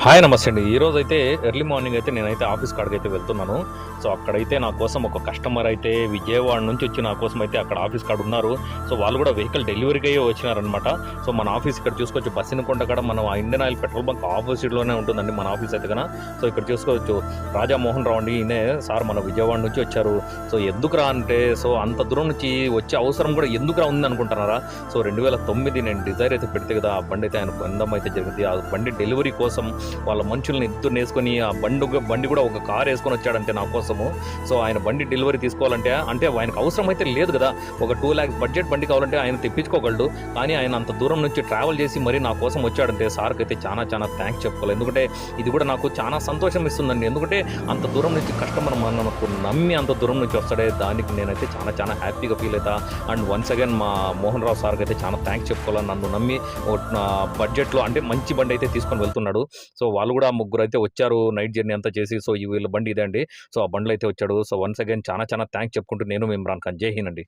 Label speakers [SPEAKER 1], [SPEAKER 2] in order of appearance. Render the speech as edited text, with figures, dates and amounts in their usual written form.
[SPEAKER 1] Hi నమస్తే అండి. ఈరోజైతే ఎర్లీ మార్నింగ్ అయితే నేనైతే ఆఫీస్ కాడికైతే వెళ్తున్నాను. సో, అక్కడైతే నా కోసం ఒక కస్టమర్ అయితే విజయవాడ నుంచి వచ్చి నా కోసం అయితే అక్కడ ఆఫీస్ కాడ ఉన్నారు. సో, వాళ్ళు కూడా వెహికల్ డెలివరీకయ్యే వచ్చినారనమాట. సో, మన ఆఫీస్ ఇక్కడ చూసుకోవచ్చు బస్సినకొండ కాడ మనం ఆ ఇండియన్ ఆయిల్ పెట్రోల్ బంక్ ఆపోజిట్‌లోనే ఉంటుందండి మన ఆఫీస్ అయితే గన. సో, ఇక్కడ చూసుకోవచ్చు రాజా మోహన్ రావు అండి. ఈయనే సార్ మన విజయవాడ నుంచి వచ్చారు. సో, ఎందుకురా అంటే అంత దూరం నుంచి వచ్చే అవసరం కూడా ఎందుకురా ఉందనుకుంటున్నారా? సో, 2009 నేను డిజైర్ అయితే పెడితే కదా! ఆ బండయితే ఆయన పొందడం అయితే జరిగింది. ఆ బండి డెలివరీ కోసం వాళ్ళ మనుషుల్ని ఇద్దరినేసుకొని ఆ బండి కూడా ఒక కార్ వేసుకొని వచ్చాడంటే నా కోసము. సో, ఆయన బండి డెలివరీ తీసుకోవాలంటే అంటే ఆయనకు అవసరం అయితే లేదు కదా! ఒక 2 lakhs బడ్జెట్ బండి కావాలంటే ఆయన తెప్పించుకోగలడు. కానీ ఆయన అంత దూరం నుంచి ట్రావెల్ చేసి మరి నా కోసం వచ్చాడంటే సార్‌కైతే చాలా థాంక్స్ చెప్పుకోవాలి. ఎందుకంటే ఇది కూడా నాకు చాలా సంతోషం ఇస్తుందండి. ఎందుకంటే అంత దూరం నుంచి కస్టమర్ మనకు నమ్మి అంత దూరం నుంచి వస్తాడే దానికి నేనైతే చాలా హ్యాపీగా ఫీల్ అవుతా. అండ్ వన్స్ అగైన్ మా మోహన్ రావు సార్‌కైతే చాలా థాంక్స్ చెప్పుకోవాలి. నన్ను నమ్మి బడ్జెట్‌లో అంటే మంచి బండి అయితే తీసుకొని వెళ్తున్నాడు. సో, వాళ్ళు కూడా ముగ్గురైతే వచ్చారు నైట్ జర్నీ అంతా చేసి. సో, వీళ్ళ బండి ఇదే అండి. సో, ఆ బండిలో అయితే వచ్చాడు. సో, వన్స్ అగైన్ చాలా థాంక్స్ చెప్పుకుంటూ నేను ఇమ్రాన్ ఖాన్. జై హింద్ అండి.